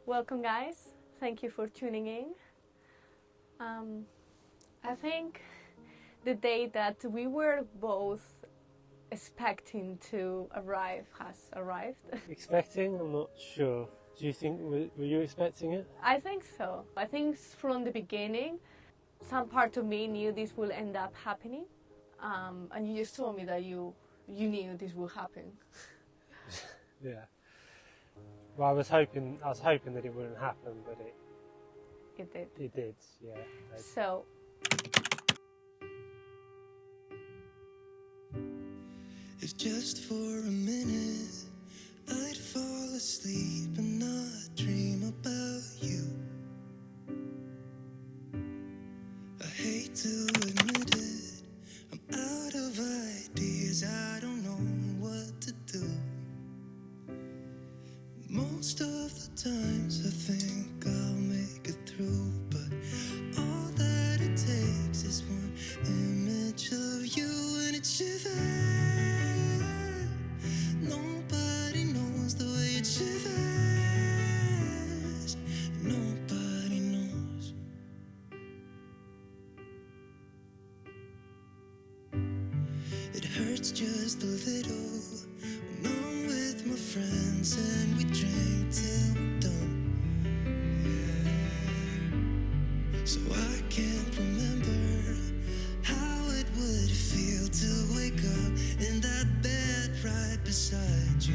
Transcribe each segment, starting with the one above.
Welcome guys, thank you for tuning in. I think the day that we were both expecting to arrive has arrived. Expecting? I'm not sure. Do you think, were you expecting it? I think so. I think from the beginning, some part of me knew this will end up happening. And you just told me that you knew this will happen. Yeah. Well, I was hoping that it wouldn't happen, but It did. it did, yeah. So, if just for a minute I'd fall asleep and not dream about you. I hate to admit it, I'm out of ideas, I don't know what to do. Most of the times I think I'll make it through, but all that it takes is one image of you and it shivers. Nobody knows the way it shivers. Nobody knows. It hurts just a little when I'm with my friends and we drink till we're done. Yeah. So I can't remember how it would feel to wake up in that bed right beside you.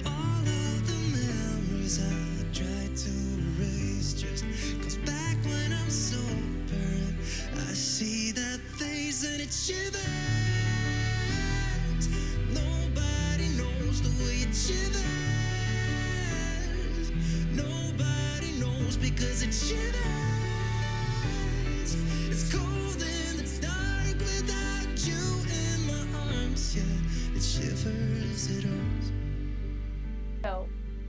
All of the memories I tried to erase just comes back when I'm sober and I see that face and it shivers. Nobody knows the way it shivers. Nobody knows because it shivers. It's cold and it's dark without you in my arms. Yeah, it shivers, it hurts. So,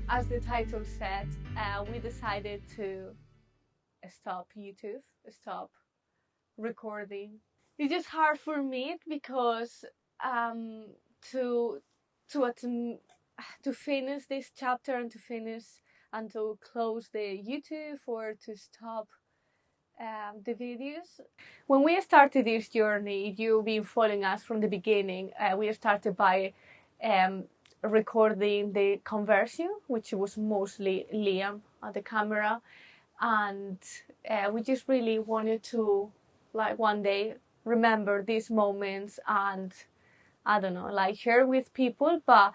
as the title said, we decided to stop YouTube, stop recording. It's just hard for me because to finish this chapter and to close the YouTube or to stop the videos. When we started this journey, you've been following us from the beginning. We started by recording the conversion, which was mostly Liam at the camera, and we just really wanted to, like, one day remember these moments and I don't know, like share with people. But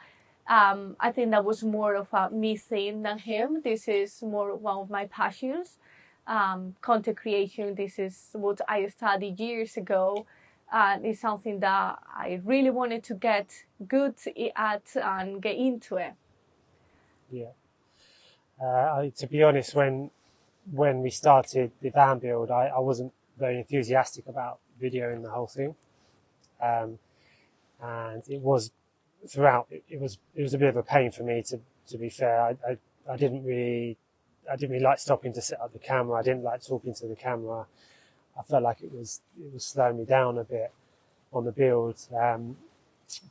I think that was more of a me thing than him. This is more one of my passions. Content creation, this is what I studied years ago, and it's something that I really wanted to get good at and get into it. Yeah. To be honest, when we started the van build, I wasn't very enthusiastic about videoing the whole thing. And it was throughout, it was a bit of a pain for me, to be fair. I didn't really like stopping to set up the camera. I didn't like talking to the camera. I felt like it was slowing me down a bit on the build.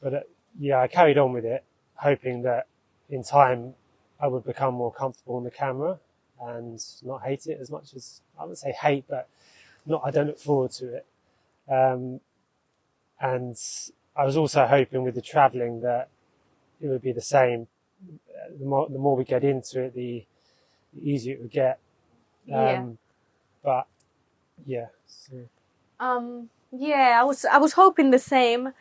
But yeah, I carried on with it, hoping that in time I would become more comfortable on the camera and not hate it as much as, I wouldn't say hate, but I don't look forward to it. And I was also hoping with the travelling that it would be the same. The more we get into it, the easier it would get. But yeah. So. Yeah, I was hoping the same.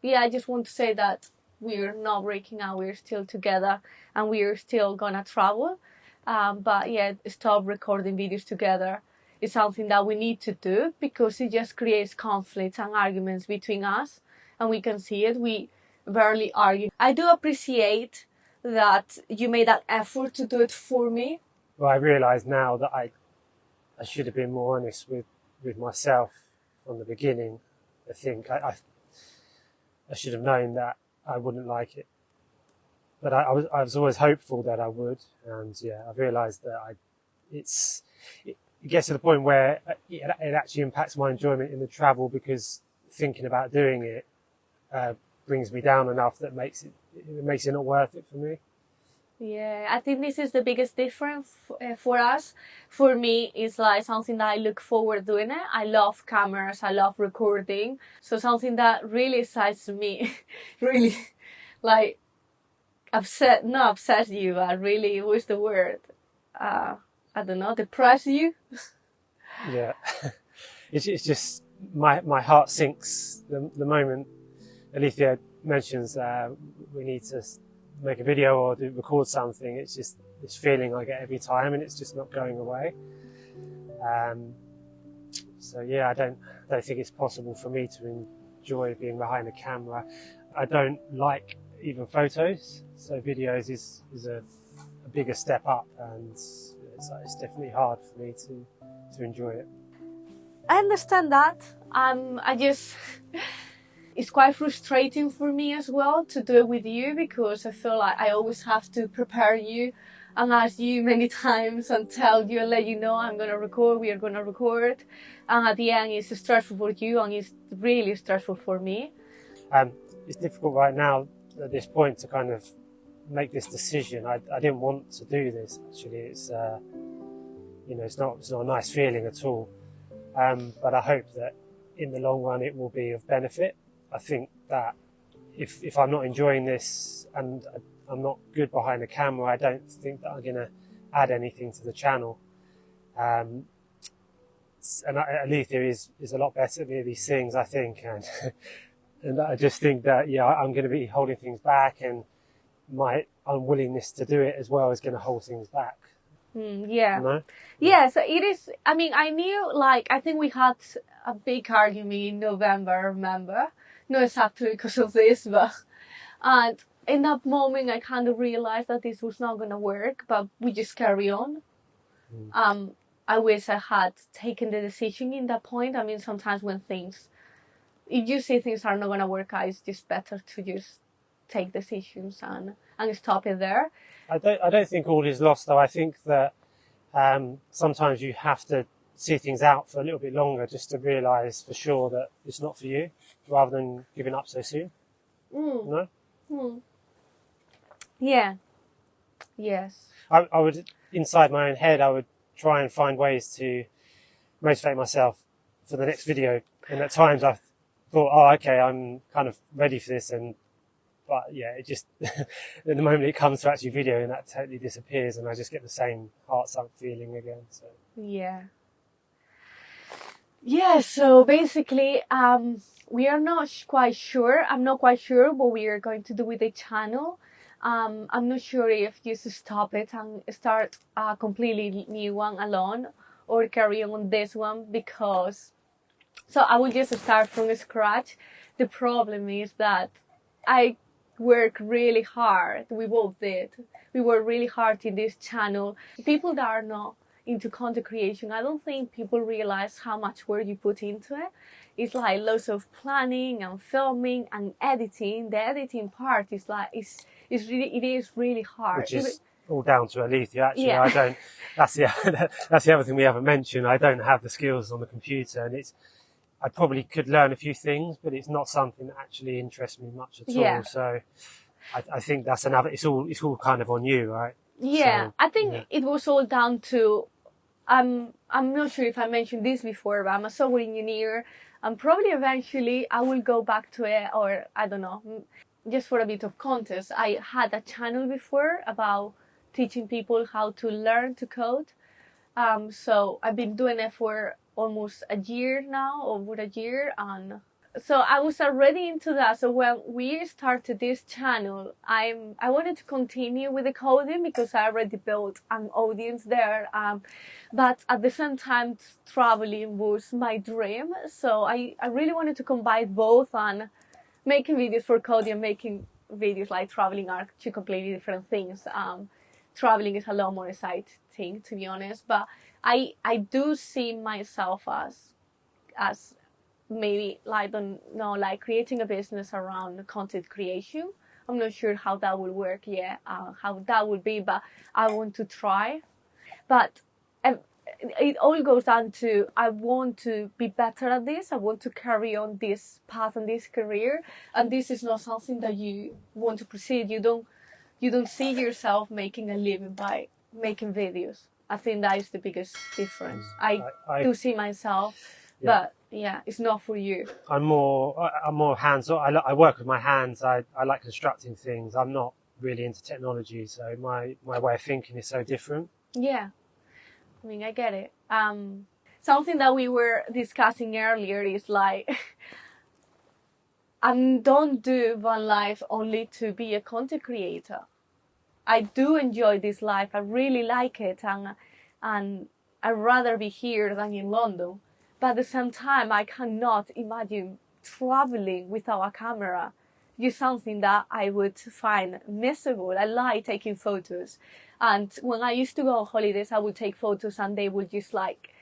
Yeah, I just want to say that we're not breaking up. We're still together and we're still gonna travel. But yeah, stop recording videos together is something that we need to do because it just creates conflicts and arguments between us, and we can see it. We barely argue. I do appreciate that you made that effort to do it for me. Well, I realise now that I should have been more honest with myself from the beginning. I think I should have known that I wouldn't like it, but I was always hopeful that I would, and yeah, I realised that it gets to the point where it actually impacts my enjoyment in the travel, because thinking about doing it brings me down enough that makes it not worth it for me. Yeah, I think this is the biggest difference for us. For me, it's like something that I look forward doing it. I love cameras, I love recording. So something that really excites me, really, like, not upset you, but really, what's the word? I don't know, depress you. Yeah. It's just, my heart sinks the moment Alicia mentions we need to make a video or record something. It's just this feeling I get every time, and it's just not going away. So yeah, I don't think it's possible for me to enjoy being behind a camera. I don't like even photos, so videos is a bigger step up, and it's definitely hard for me to enjoy it. I understand that. I just, it's quite frustrating for me as well to do it with you, because I feel like I always have to prepare you and ask you many times and tell you and let you know I'm going to record, we are going to record. And at the end, it's stressful for you and it's really stressful for me. It's difficult right now at this point to kind of make this decision. I didn't want to do this, actually. It's, it's not a nice feeling at all. But I hope that in the long run it will be of benefit. I think that if I'm not enjoying this and I'm not good behind the camera, I don't think that I'm going to add anything to the channel. And Alicia is a lot better at these things, I think. And I just think that, I'm going to be holding things back, and my unwillingness to do it as well is going to hold things back. Yeah. No? Yeah, so it is, I mean, I knew, I think we had a big argument in November, remember? Not exactly because of this, but, and in that moment I kind of realized that this was not going to work, but we just carry on. I wish I had taken the decision in that point. I mean, sometimes if you see things are not going to work out, it's just better to just take decisions and stop it there. I don't think all is lost, though. I think that sometimes you have to see things out for a little bit longer just to realise for sure that it's not for you, rather than giving up so soon. No? Yeah. Yes. I would, inside my own head, I would try and find ways to motivate myself for the next video. And at times I thought, oh, okay, I'm kind of ready for this, but yeah, it just, at the moment it comes to actually videoing, that totally disappears, and I just get the same heart sunk feeling again. So yeah. Yeah, so basically, we are not quite sure. I'm not quite sure what we are going to do with the channel. I'm not sure if just stop it and start a completely new one alone, or carry on this one, because, so I will just start from scratch. The problem is that I work really hard. We both did. We work really hard in this channel. People that are not into content creation, I don't think people realize how much work you put into it. It's like lots of planning and filming and editing. The editing part is it is really hard. Which is all down to Alicia, actually. Yeah. That's the other thing we haven't mentioned. I don't have the skills on the computer, and I probably could learn a few things, but it's not something that actually interests me much at all. So I think that's another, it's all kind of on you, right? Yeah, so, I think it was all down to, I'm not sure if I mentioned this before, but I'm a software engineer, and probably eventually I will go back to it, or I don't know, just for a bit of context. I had a channel before about teaching people how to learn to code. So I've been doing it for almost a year now, over a year, and so I was already into that. So when we started this channel, I wanted to continue with the coding because I already built an audience there. But at the same time, traveling was my dream. So I really wanted to combine both, and making videos for coding and making videos like traveling are two completely different things. Traveling is a lot more exciting, to be honest, but I do see myself as maybe, I don't know, like creating a business around content creation. I'm not sure how that will work yet, how that would be, but I want to try. But it all goes down to, I want to be better at this. I want to carry on this path and this career. And this is not something that you want to proceed. You don't you don't see yourself making a living by making videos. I think that is the biggest difference. I do see myself, but yeah, it's not for you. I'm more hands-on. I work with my hands. I like constructing things. I'm not really into technology, so my way of thinking is so different. Yeah, I mean, I get it. Something that we were discussing earlier is like, I don't do van life only to be a content creator. I do enjoy this life. I really like it, and I'd rather be here than in London. But at the same time, I cannot imagine traveling without a camera. It's something that I would find miserable. I like taking photos. And when I used to go on holidays, I would take photos and they would just like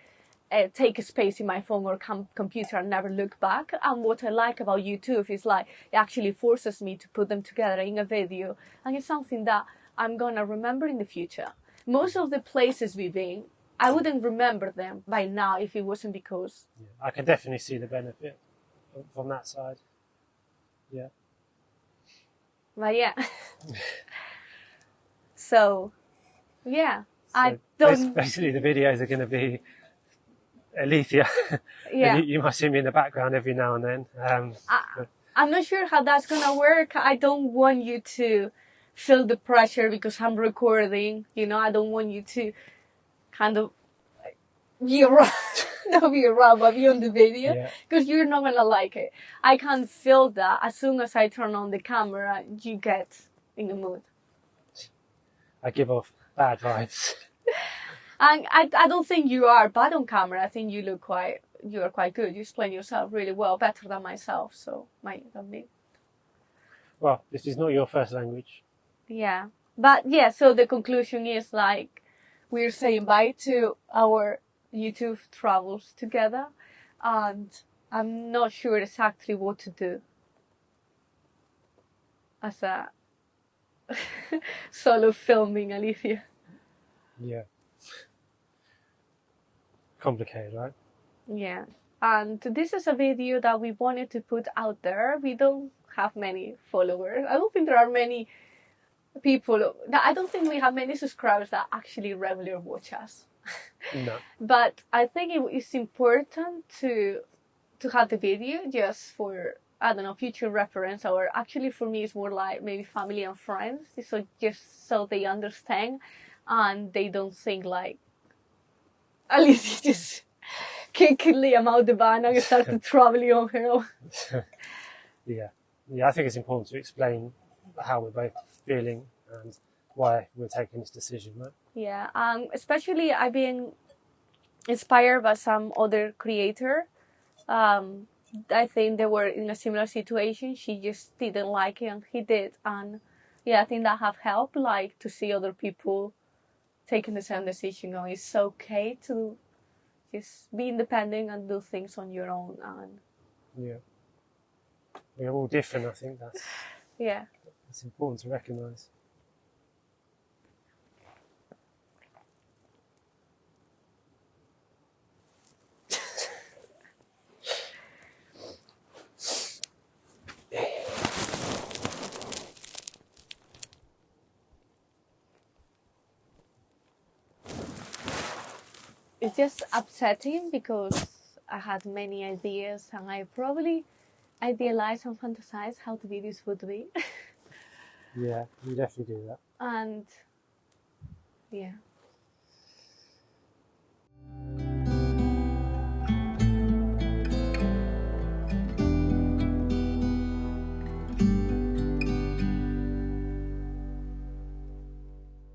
take a space in my phone or computer and never look back. And what I like about YouTube is like it actually forces me to put them together in a video. And it's something that I'm going to remember in the future. Most of the places we've been, I wouldn't remember them by now if it wasn't because... Yeah, I can definitely see the benefit from that side. Yeah. But yeah. So, yeah. So I don't... Basically, the videos are going to be Alicia. Yeah. You might see me in the background every now and then. I'm not sure how that's going to work. I don't want you to feel the pressure because I'm recording. You know, I don't want you to kind of be around, not be around, but be on the video, because you're not gonna like it. I can feel that as soon as I turn on the camera, you get in the mood. I give off bad vibes. And I don't think you are bad on camera. I think you are quite good. You explain yourself really well, better than myself. So than me. Well, this is not your first language. Yeah, but yeah. So the conclusion is like, we're saying bye to our YouTube travels together, and I'm not sure exactly what to do as a solo filming Alicia. Yeah. Complicated, right? Yeah. And this is a video that we wanted to put out there. We don't have many followers. I don't think there are many people. I don't think we have many subscribers that actually regularly watch us. No. But I think it's important to have the video just for, I don't know, future reference, or actually for me it's more like maybe family and friends, so just so they understand and they don't think like Alicia just kicked Liam out the van and started traveling on her own. Yeah, I think it's important to explain how we're both feeling and why we're taking this decision, right? Yeah, especially I've been inspired by some other creator. I think they were in a similar situation. She just didn't like it and he did. And yeah, I think that have helped, like to see other people taking the same decision. And it's okay to just be independent and do things on your own. And yeah, we're all different. I think that's important to recognise. It's just upsetting because I had many ideas and I probably idealized and fantasized how the videos would be. Yeah, you definitely do that. And yeah.